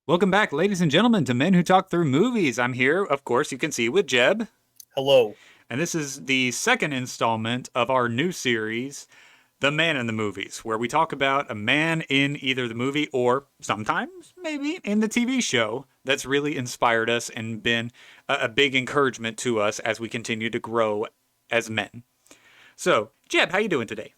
Welcome back, ladies and gentlemen, to Men Who Talk Through Movies. I'm here, of course, you can see, with Jeb. Hello. And this is the second installment of our new series, The Man in the Movies, where we talk about a man in either the movie or sometimes, maybe, in the TV show that's really inspired us and been a big encouragement to us as we continue to grow as men. So, Jeb, how you doing today?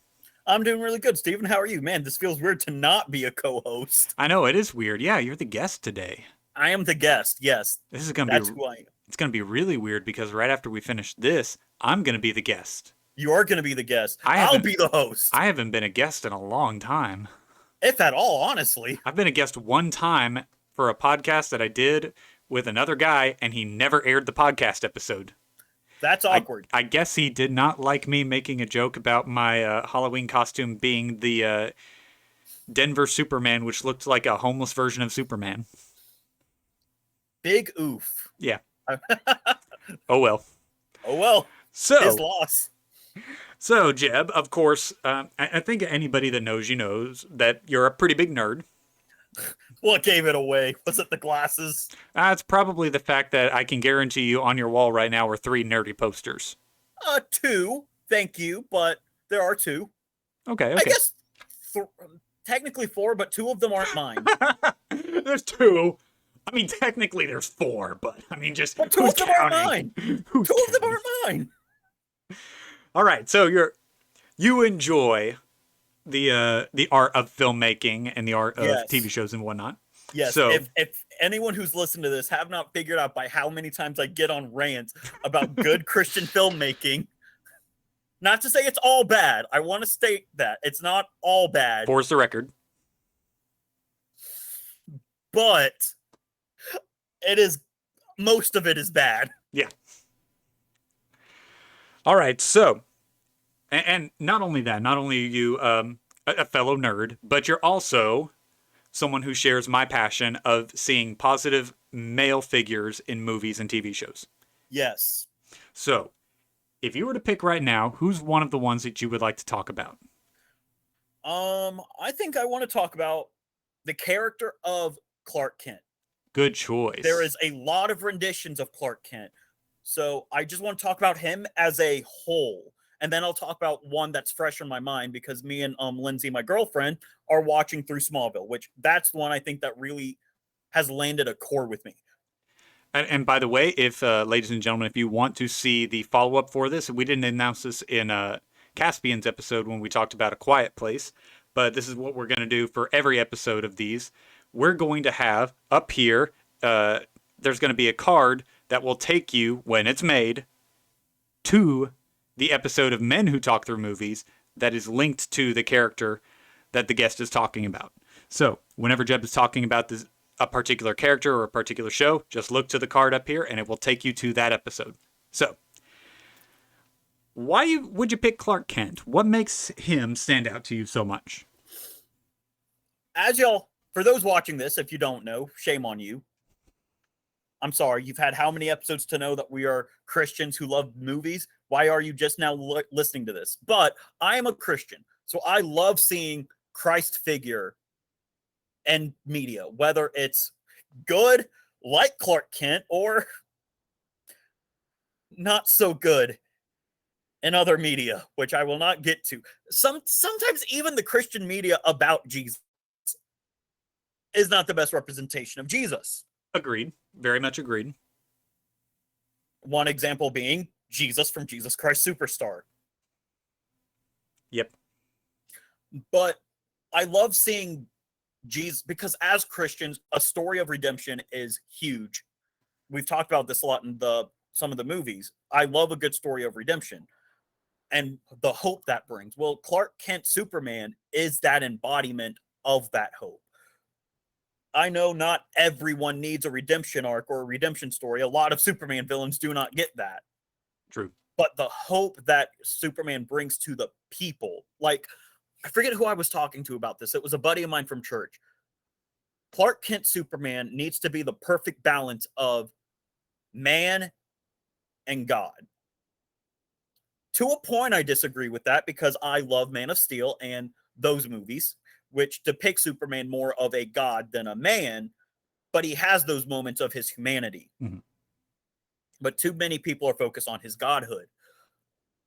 I'm doing really good, Stephen. How are you? Man, this feels weird to not be a co-host. I know it is weird. Yeah, you're the guest today. I am the guest. Yes, This is gonna that's be who I am. it's gonna be really weird because right after we finish this, I'm gonna be the guest. You are going to be the guest. I I'll haven't be the host, I haven't been a guest in a long time. if at all, honestly. I've been a guest one time for a podcast that I did with another guy, and he never aired the podcast episode. That's I awkward. I guess he did not like me making a joke about my Halloween costume being the Denver Superman, which looked like a homeless version of Superman. Big oof. Yeah. Oh well. Oh well, his So loss. so Jeb, of course, I think anybody that knows you knows that you're a pretty big nerd. What gave it away? Was it the glasses? It's probably the fact that I can guarantee you on your wall right now are three nerdy posters. Two. Thank you, but there are two. Okay, I okay. guess th- technically four, but two of them aren't mine. There's two. I mean, technically there's four, but I mean, just But two who's of them aren't counting? mine. Who's Two of them counting? aren't mine. All right, so you enjoy the art of filmmaking and the art of TV Yes. shows and whatnot. Yes, So if anyone who's listened to this have not figured out by how many times I get on rants about good Christian filmmaking, not to say it's all bad. I want to state that it's not all bad, four's the record. but it is most of it is bad. Yeah. All right, so and not only that, not only are you a fellow nerd, but you're also someone who shares my passion of seeing positive male figures in movies and TV shows. Yes. So, if you were to pick right now, who's one of the ones that you would like to talk about? I think I want to talk about the character of Clark Kent. Good There choice. is a lot of renditions of Clark Kent. So I just want to talk about him as a whole. And then I'll talk about one that's fresh in my mind because me and Lindsay, my girlfriend, are watching through Smallville, which that's the one I think that really has landed a core with me. And by the way, if ladies and gentlemen, if you want to see the follow up for this, we didn't announce this in Caspian's episode when we talked about A Quiet Place, but this is what we're going to do for every episode of these. We're going to have up here, there's going to be a card that will take you, when it's made, to the episode of Men Who Talk Through Movies that is linked to the character that the guest is talking about. So, whenever Jeb is talking about this, a particular character or a particular show, just look to the card up here and it will take you to that episode. So, would you pick Clark Kent? What makes him stand out to you so much? As y'all, for those watching this, if you don't know, shame on you. I'm sorry, you've had how many episodes to know that we are Christians who love movies? Why are you just now listening to this? But I am a Christian, so I love seeing Christ figure and media, whether it's good, like Clark Kent, or not so good in other media, which I will not get to. Sometimes even the Christian media about Jesus is not the best representation of Jesus. Agreed. Very much agreed. One example being Jesus from Jesus Christ Superstar. Yep. But I love seeing Jesus because as Christians, a story of redemption is huge. We've talked about this a lot in some of the movies. I love a good story of redemption and the hope that brings. Well, Clark Kent Superman is that embodiment of that hope. I know not everyone needs a redemption arc or a redemption story. A lot of Superman villains do not get that. True. But the hope that Superman brings to the people, like, I forget who I was talking to about this. It was a buddy of mine from church. Clark Kent Superman needs to be the perfect balance of man and God. To a point, I disagree with that because I love Man of Steel and those movies, which depict Superman more of a god than a man. but he has those moments of his humanity. Mhm. But too many people are focused on his godhood.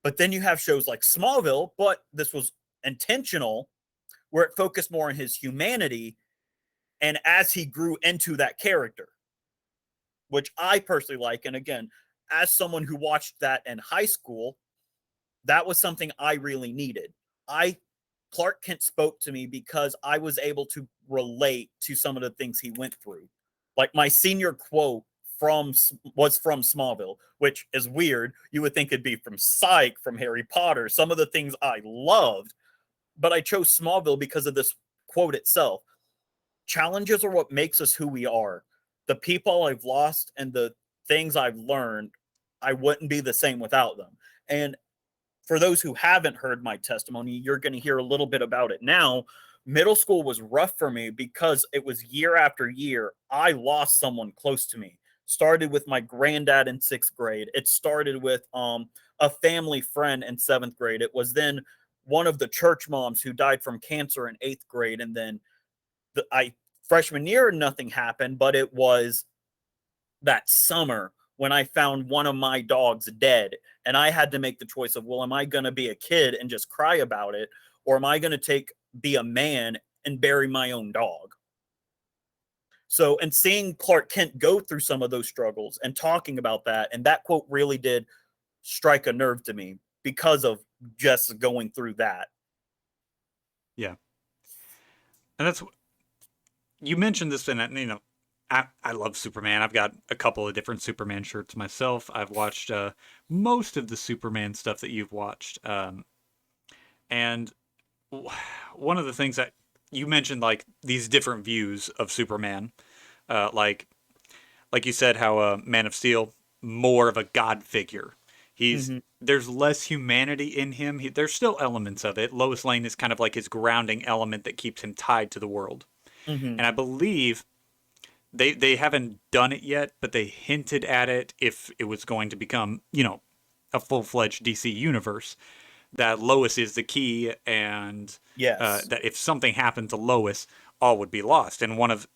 But then you have shows like Smallville, but this was intentional, where it focused more on his humanity and as he grew into that character, which I personally like. And again, as someone who watched that in high school, that was something I really needed. I Clark Kent spoke to me because I was able to relate to some of the things he went through. Like my senior quote from was from Smallville, which is weird. You would think it'd be from Psych, from Harry Potter, some of the things I loved, but I chose Smallville because of this quote itself. Challenges are what makes us who we are. The people I've lost and the things I've learned, I wouldn't be the same without them. And for those who haven't heard my testimony, you're going to hear a little bit about it now. Middle school was rough for me because it was year after year. I lost someone close to me. Started with my granddad in 6th grade. It started with a family friend in 7th grade. It was then one of the church moms who died from cancer in 8th grade. And then I freshman year, nothing happened, but it was that summer when I found one of my dogs dead. And I had to make the choice of, well, am I going to be a kid and just cry about it? Or am I going to be a man and bury my own dog? So, and seeing Clark Kent go through some of those struggles and talking about that, and that quote really did strike a nerve to me because of just going through that. Yeah. And that's, you mentioned this, and I love Superman. I've got a couple of different Superman shirts myself. I've watched most of the Superman stuff that you've watched. And one of the things that you mentioned, like these different views of Superman, like you said, how Man of Steel, more of a god figure. Mm-hmm. There's less humanity in him. There's still elements of it. Lois Lane is kind of like his grounding element that keeps him tied to the world. Mm-hmm. And I believe they haven't done it yet, but they hinted at it if it was going to become, a full-fledged DC universe, that Lois is the key, and Yes. that if something happened to Lois, all would be lost. And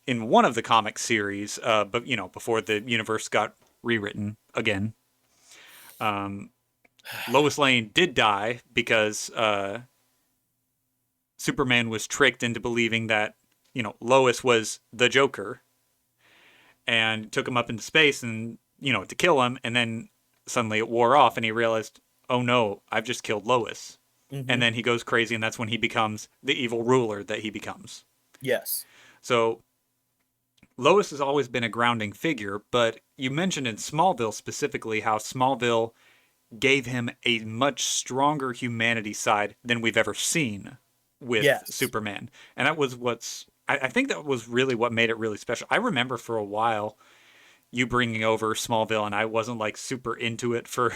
in one of the comic series, but before the universe got rewritten again, Lois Lane did die because Superman was tricked into believing that Lois was the Joker, and took him up into space and to kill him, and then suddenly it wore off and he realized, oh no, I've just killed Lois. Mm-hmm. And then he goes crazy, and that's when he becomes the evil ruler that he becomes. Yes. So Lois has always been a grounding figure, but you mentioned in Smallville specifically how Smallville gave him a much stronger humanity side than we've ever seen with Yes. Superman. And that was I think that was really what made it really special. I remember for a while you bringing over Smallville, and I wasn't like super into it for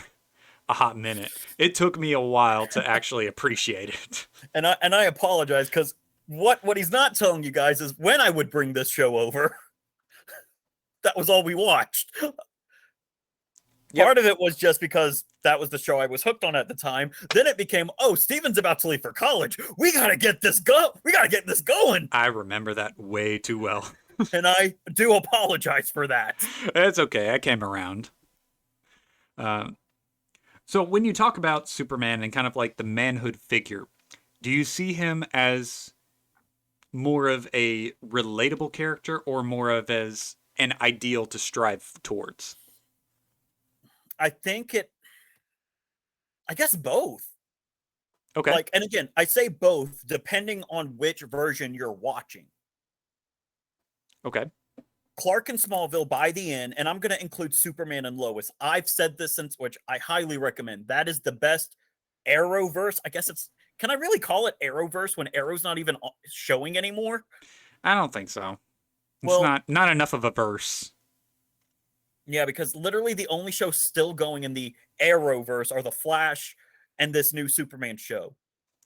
a hot minute. It took me a while to actually appreciate it. And I apologize because what he's not telling you guys is when I would bring this show over, that was all we watched. Yep. Part of it was just because that was the show I was hooked on at the time. Then it became, oh, Steven's about to leave for college. We gotta get this going. I remember that way too well. And I do apologize for that. It's okay. I came around. Um, so when you talk about Superman and kind of like the manhood figure, do you see him as more of a relatable character or more of as an ideal to strive towards? I think I guess both. Okay. Like, and again, I say both depending on which version you're watching. Okay. Clark and Smallville by the end, and I'm going to include Superman and Lois. I've said this since, which I highly recommend. That is the best Arrowverse. I guess can I really call it Arrowverse when Arrow's not even showing anymore? I don't think so. It's Well, not enough of a verse. yeah, because literally the only show still going in the Arrowverse are The Flash and this new Superman show.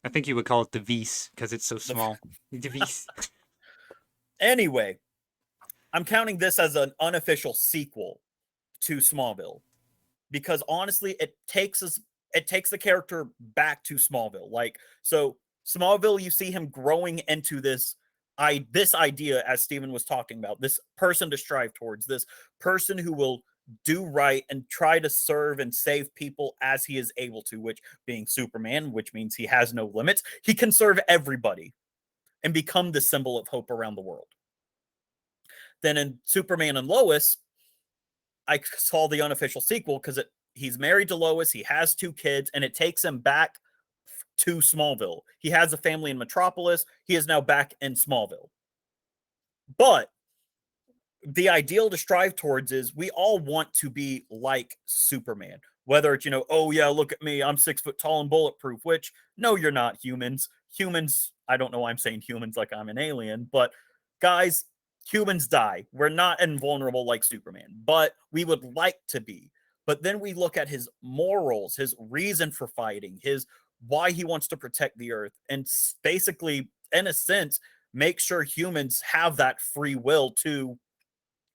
I think you would call it the Vice because it's so small. The Vice. Anyway, I'm counting this as an unofficial sequel to Smallville because honestly, it takes the character back to Smallville. Like, so Smallville, you see him growing into this this idea, as Stephen was talking about, this person to strive towards, this person who will do right and try to serve and save people as he is able to, which being Superman, which means he has no limits, he can serve everybody and become the symbol of hope around the world. Then in Superman and Lois, I saw the unofficial sequel because he's married to Lois, he has 2 kids, and it takes him back to Smallville. He has a family in Metropolis. He is now back in Smallville. But the ideal to strive towards is we all want to be like Superman. Whether it's, oh yeah, look at me, I'm 6 foot tall and bulletproof, which no, you're not humans. Humans, I don't know why I'm saying humans like I'm an alien, but guys, humans die. We're not invulnerable like Superman, but we would like to be. But then we look at his morals, his reason for fighting, his why he wants to protect the earth, and basically, in a sense, make sure humans have that free will to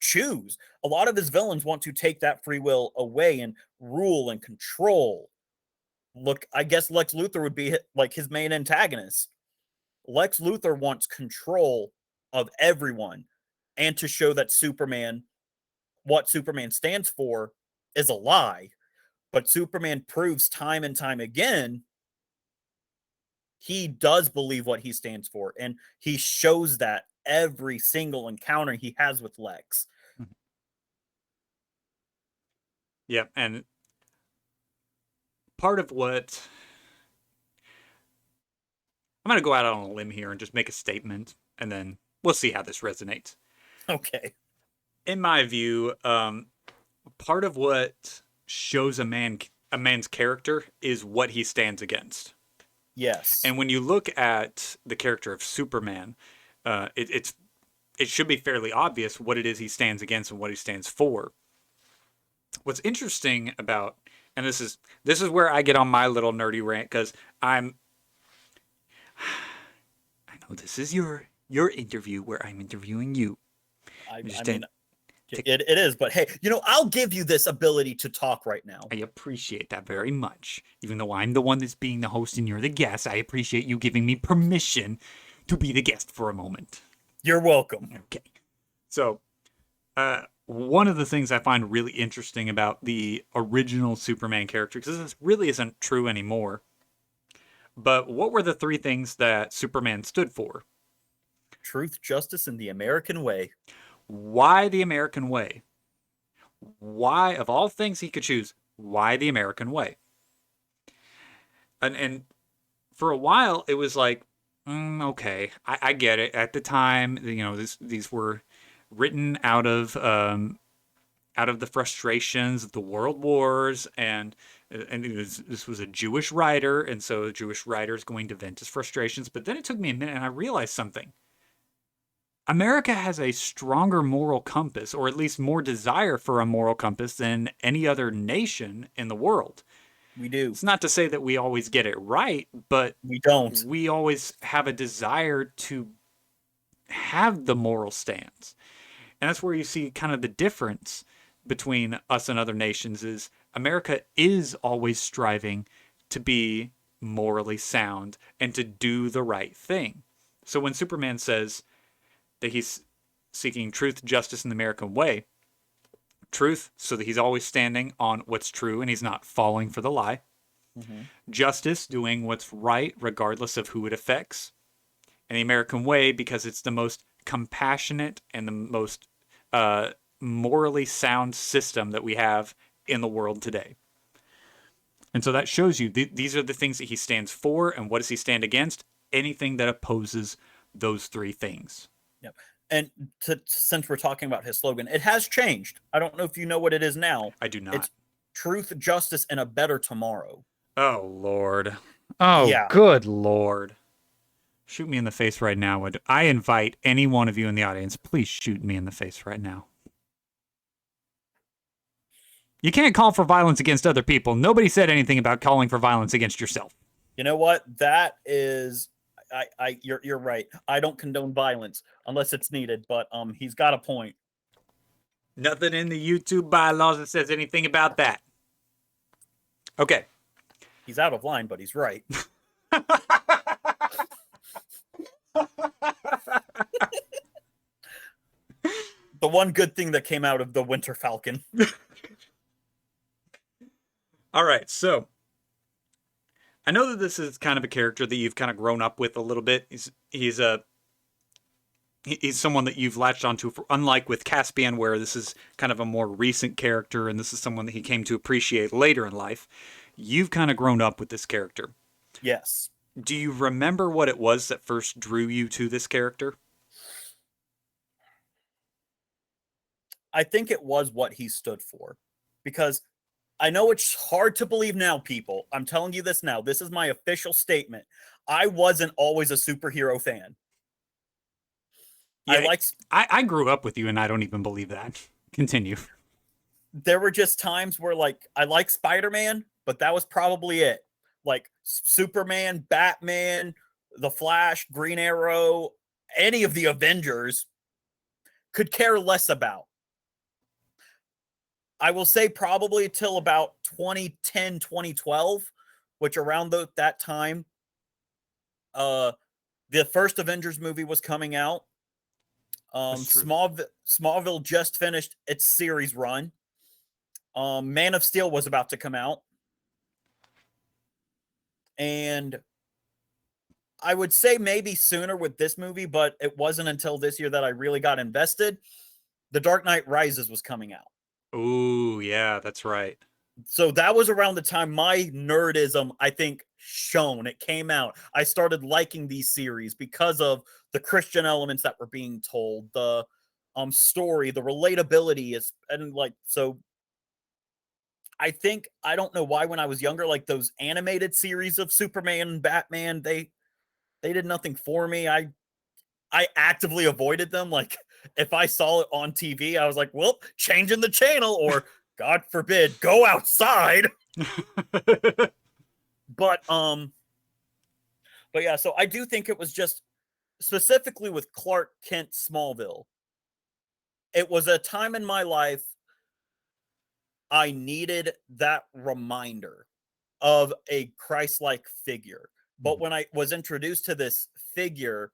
choose. A lot of his villains want to take that free will away and rule and control. Look, I guess Lex Luthor would be like his main antagonist. Lex Luthor wants control of everyone, and to show that Superman, what Superman stands for, is a lie. But Superman proves time and time again he does believe what he stands for, and he shows that every single encounter he has with Lex. Yeah, and part of what I'm going to go out on a limb here and just make a statement, and then we'll see how this resonates. Okay. In my view, part of what shows a man's character is what he stands against. Yes. And when you look at the character of Superman, it should be fairly obvious what it is he stands against and what he stands for. What's interesting about, and this is where I get on my little nerdy rant, because I know this is your interview where I'm interviewing you. I mean, it is, but hey, I'll give you this ability to talk right now. I appreciate that very much. Even though I'm the one that's being the host and you're the guest, I appreciate you giving me permission to be the guest for a moment. You're welcome. Okay. So, one of the things I find really interesting about the original Superman character, because this really isn't true anymore, but what were the 3 things that Superman stood for? Truth, justice, and the American way. Why the American way? Why, of all things he could choose, why the American way? And for a while, it was like, okay, I get it. At the time, these were written out of the frustrations of the world wars, and this was a Jewish writer, and so a Jewish writer is going to vent his frustrations. But then it took me a minute, and I realized something. America has a stronger moral compass, or at least more desire for a moral compass than any other nation in the world. We do. It's not to say that we always get it right, but we don't. We always have a desire to have the moral stance. And that's where you see kind of the difference between us and other nations is America is always striving to be morally sound and to do the right thing. So when Superman says that he's seeking truth, justice, and the American way, truth, so that he's always standing on what's true and he's not falling for the lie. Mm-hmm. Justice, doing what's right regardless of who it affects. And the American way, because it's the most compassionate and the most morally sound system that we have in the world today. And so that shows you these are the things that he stands for, and what does he stand against? Anything that opposes those 3 things. Yep. And since we're talking about his slogan, it has changed. I don't know if you know what it is now. I do not. It's truth, justice, and a better tomorrow. Oh, Lord. Oh, yeah. Good Lord. Shoot me in the face right now. I invite any one of you in the audience, please shoot me in the face right now. You can't call for violence against other people. Nobody said anything about calling for violence against yourself. You know what? That is... you're right. I don't condone violence unless it's needed, but he's got a point. Nothing in the YouTube bylaws that says anything about that. Okay. He's out of line, but he's right. the one good thing that came out of the Winter Falcon. All right, so I know that this is kind of a character that you've kind of grown up with a little bit. He's someone that you've latched onto, unlike with Caspian, where this is kind of a more recent character, and this is someone that he came to appreciate later in life. You've kind of grown up with this character. Yes. Do you remember what it was that first drew you to this character? I think it was what he stood for. Because I know it's hard to believe now, people. I'm telling you this now. This is my official statement. I wasn't always a superhero fan. Yeah, I grew up with you, and I don't even believe that. Continue. There were just times where, like, I like Spider-Man, but that was probably it. Like, Superman, Batman, The Flash, Green Arrow, any of the Avengers could care less about. I will say probably till about 2010, 2012, which around that time, the first Avengers movie was coming out. Smallville just finished its series run. Man of Steel was about to come out. And I would say maybe sooner with this movie, but it wasn't until this year that I really got invested. The Dark Knight Rises was coming out. Ooh, yeah, that's right. So that was around the time my nerdism, I think, shone. It came out. I started liking these series because of the Christian elements that were being told, the story, the relatability is, and like, so I think, I don't know why when I was younger, like those animated series of Superman and Batman, they did nothing for me. I actively avoided them. Like, if I saw it on TV, I was like, well, changing the channel, or God forbid, go outside. But yeah, so I do think it was just specifically with Clark Kent Smallville. It was a time in my life I needed that reminder of a Christ-like figure. But when I was introduced to this figure,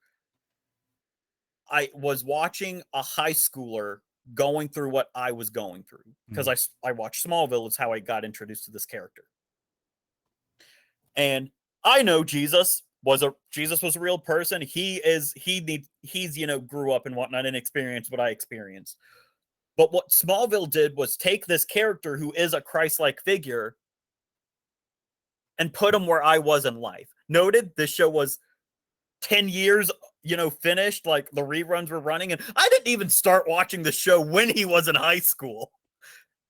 I was watching a high schooler going through what I was going through, because I watched Smallville. Is how I got introduced to this character. And I know Jesus was a real person. He's grew up and whatnot and experienced what I experienced. But what Smallville did was take this character who is a Christ-like figure and put him where I was in life. Noted, this show was 10 years, finished, like the reruns were running, and I didn't even start watching the show when he was in high school.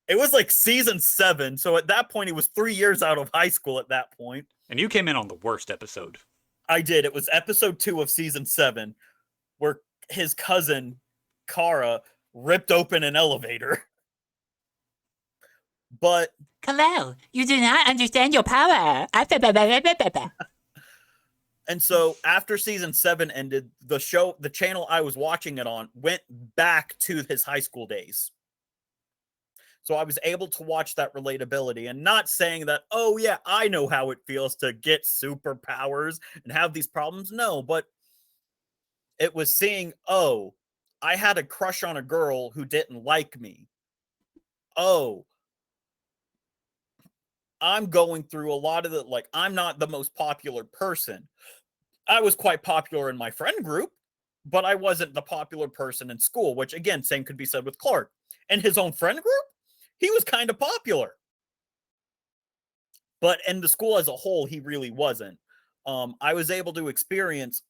It was like season 7, so at that point he was 3 years out of high school at that point. And you came in on the worst episode. I did. It was episode 2 of season 7, where his cousin Kara ripped open an elevator. But Hello, you do not understand your power. And so after season 7 ended, the channel I was watching it on went back to his high school days. So I was able to watch that relatability, and not saying that, oh yeah, I know how it feels to get superpowers and have these problems. No, but it was seeing, oh, I had a crush on a girl who didn't like me. Oh, I'm going through a lot of the, like, I'm not the most popular person. I was quite popular in my friend group, but I wasn't the popular person in school, which again, same could be said with Clark. And his own friend group, he was kind of popular. But in the school as a whole, he really wasn't. I was able to experience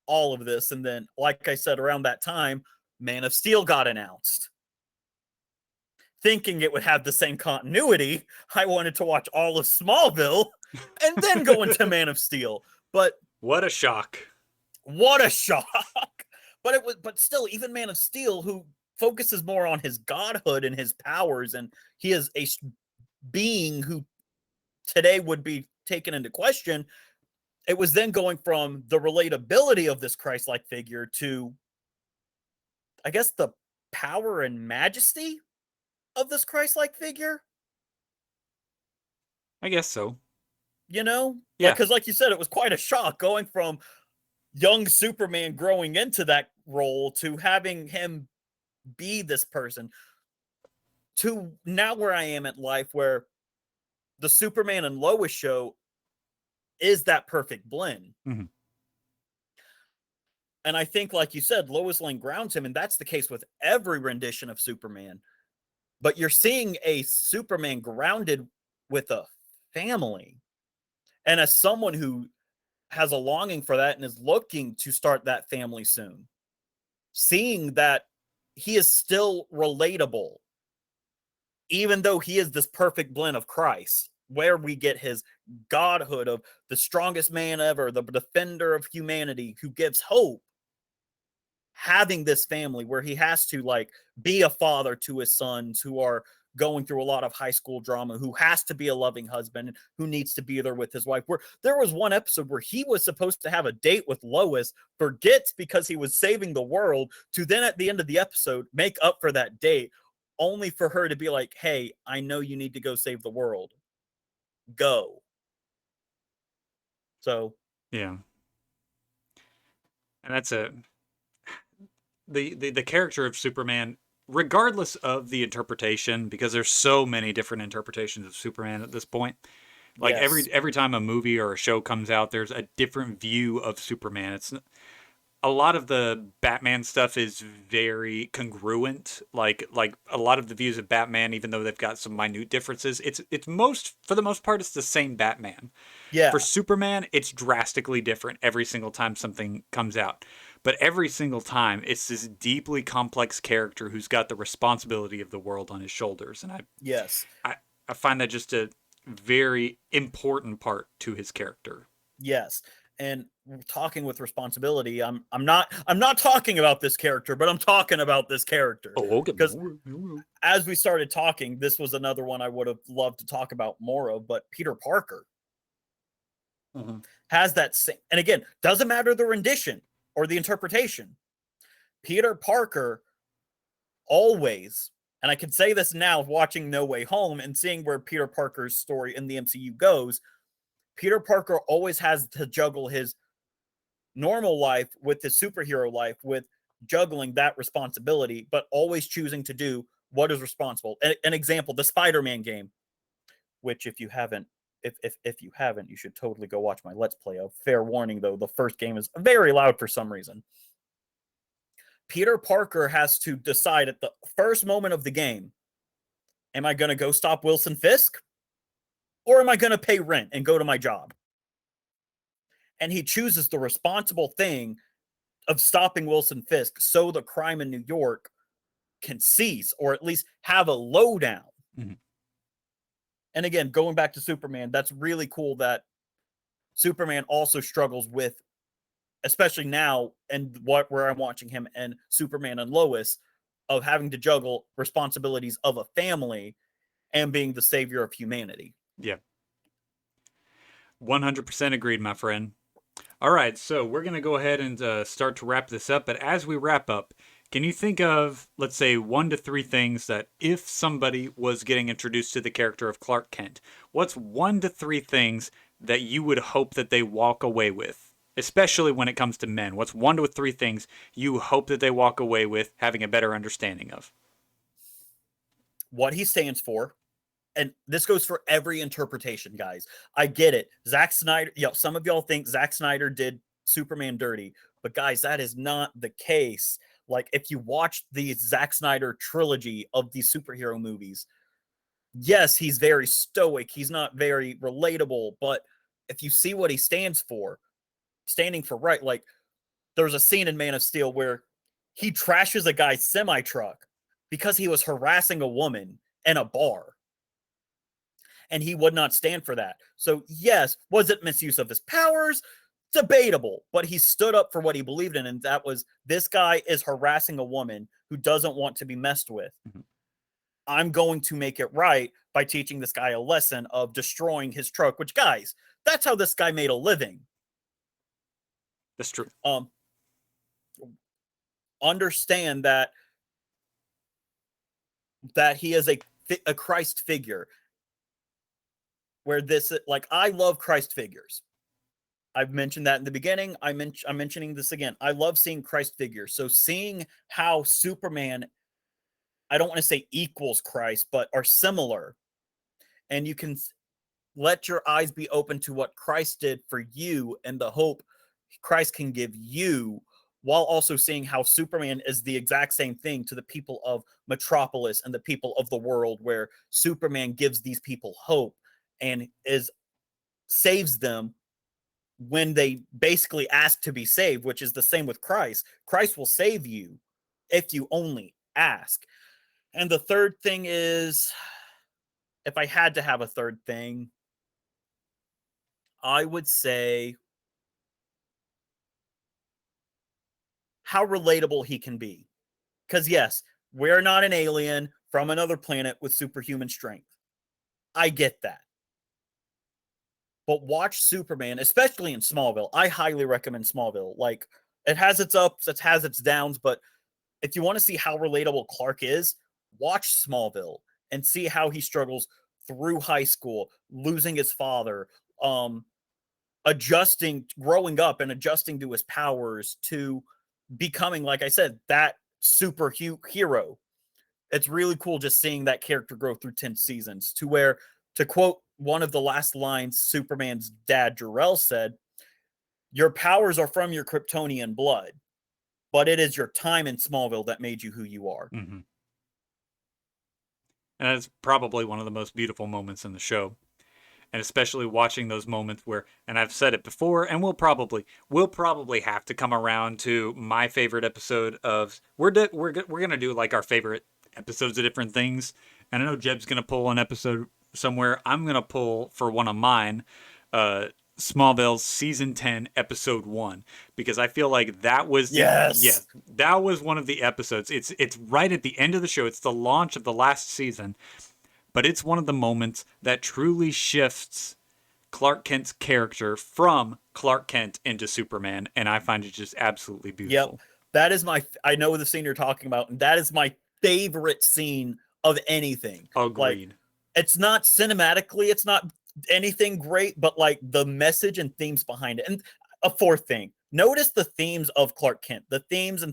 all of this. And then, like I said, around that time, Man of Steel got announced. Thinking it would have the same continuity, I wanted to watch all of Smallville and then go into Man of Steel. But what a shock. What a shock. But still, even Man of Steel, who focuses more on his godhood and his powers, and he is a being who today would be taken into question, it was then going from the relatability of this Christ-like figure to, I guess, the power and majesty of this Christ-like figure. I guess so. Yeah. Because like you said, it was quite a shock going from young Superman growing into that role to having him be this person, to now where I am at life, where the Superman and Lois show is that perfect blend. Mhm. And I think, like you said, Lois Lane grounds him, and that's the case with every rendition of Superman. But you're seeing a Superman grounded with a family. And as someone who has a longing for that and is looking to start that family soon, seeing that he is still relatable, even though he is this perfect blend of Christ, where we get his godhood of the strongest man ever, the defender of humanity who gives hope, having this family where he has to like be a father to his sons who are going through a lot of high school drama, who has to be a loving husband, who needs to be there with his wife. Where there was one episode where he was supposed to have a date with Lois, forgets because he was saving the world, to then at the end of the episode make up for that date, only for her to be like, hey, I know you need to go save the world. Go. So Yeah. And that's the character of Superman, regardless of the interpretation, because there's so many different interpretations of Superman at this point. Like yes. every time a movie or a show comes out, there's a different view of Superman. It's a lot of the Batman stuff is very congruent. Like a lot of the views of Batman, even though they've got some minute differences, it's most for the most part it's the same Batman. Yeah. For Superman, it's drastically different every single time something comes out. But every single time, it's this deeply complex character who's got the responsibility of the world on his shoulders, and Yes. I find that just a very important part to his character. Yes. And talking with responsibility, I'm not talking about this character, but I'm talking about this character. Oh, okay. Because as we started talking, this was another one I would have loved to talk about more of, but Peter Parker has that same, and again, doesn't matter the rendition or the interpretation. Peter Parker always, and I can say this now watching No Way Home and seeing where Peter Parker's story in the MCU goes, Peter Parker always has to juggle his normal life with his superhero life, with juggling that responsibility, but always choosing to do what is responsible. An example, the Spider-Man game, which if you haven't, if you haven't, you should totally go watch my Let's Play of. Fair warning, though, the first game is very loud for some reason. Peter Parker has to decide at the first moment of the game, am I going to go stop Wilson Fisk? Or am I going to pay rent and go to my job? And he chooses the responsible thing of stopping Wilson Fisk so the crime in New York can cease, or at least have a lowdown. Mm-hmm. And again, going back to Superman, that's really cool that Superman also struggles with, especially now, and where I'm watching him and Superman and Lois, of having to juggle responsibilities of a family and being the savior of humanity. Yeah. 100% agreed, my friend. All right, so we're going to go ahead and start to wrap this up. But as we wrap up, can you think of, let's say, 1 to 3 things that if somebody was getting introduced to the character of Clark Kent, what's 1 to 3 things that you would hope that they walk away with? Especially when it comes to men. What's 1 to 3 things you hope that they walk away with having a better understanding of? What he stands for. And this goes for every interpretation, guys. I get it. Zack Snyder, some of y'all think Zack Snyder did Superman dirty, but guys, that is not the case. Like, if you watch the Zack Snyder trilogy of these superhero movies, yes, he's very stoic. He's not very relatable, but if you see what he stands for, standing for right, like there's a scene in Man of Steel where he trashes a guy's semi-truck because he was harassing a woman in a bar. And he would not stand for that. So yes, was it misuse of his powers? Debatable, but he stood up for what he believed in, and that was, this guy is harassing a woman who doesn't want to be messed with. Mm-hmm. I'm going to make it right by teaching this guy a lesson of destroying his truck, which, guys, that's how this guy made a living. That's true. Understand that he is a Christ figure. Where this, like, I love Christ figures. I've mentioned that in the beginning. I'm mentioning this again. I love seeing Christ figures. So seeing how Superman I don't want to say equals Christ, but are similar. And you can let your eyes be open to what Christ did for you and the hope Christ can give you, while also seeing how Superman is the exact same thing to the people of Metropolis and the people of the world, where Superman gives these people hope and saves them when they basically ask to be saved, which is the same with Christ. Christ will save you if you only ask. And the third thing is, if I had to have a third thing, I would say how relatable he can be. Because, yes, we're not an alien from another planet with superhuman strength. I get that. But watch Superman, especially in Smallville. I highly recommend Smallville. Like, it has its ups, it has its downs, but if you want to see how relatable Clark is, watch Smallville and see how he struggles through high school, losing his father, adjusting, growing up and adjusting to his powers, to becoming, like I said, that hero. It's really cool just seeing that character grow through 10 seasons, to where, to quote one of the last lines Superman's dad, Jor-El, said, "Your powers are from your Kryptonian blood, but it is your time in Smallville that made you who you are." Mm-hmm. And that's probably one of the most beautiful moments in the show. And especially watching those moments where, and I've said it before, and we'll probably have to come around to my favorite episode of, we're gonna do like our favorite episodes of different things. And I know Jeb's gonna pull an episode somewhere. I'm gonna pull for one of mine, Smallville season 10 episode 1, because I feel like that was Yes. that was one of the episodes. It's right at the end of the show. It's the launch of the last season. But it's one of the moments that truly shifts Clark Kent's character from Clark Kent into Superman, and I find it just absolutely beautiful. Yep. That is I know the scene you're talking about, and that is my favorite scene of anything. Agreed. Like, it's not cinematically, it's not anything great, but like the message and themes behind it. And a fourth thing, notice the themes of Clark Kent, the themes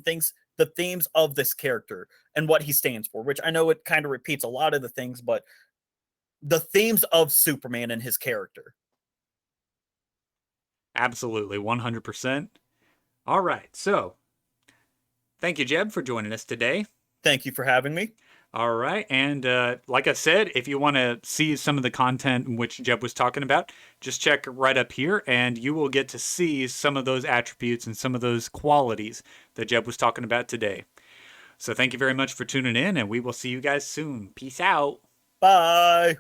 of this character and what he stands for, which I know it kind of repeats a lot of the things, but the themes of Superman and his character. Absolutely, 100%. All right, so thank you, Jeb, for joining us today. Thank you for having me. All right, and like I said, if you want to see some of the content in which Jeb was talking about, just check right up here, and you will get to see some of those attributes and some of those qualities that Jeb was talking about today. So thank you very much for tuning in, and we will see you guys soon. Peace out. Bye.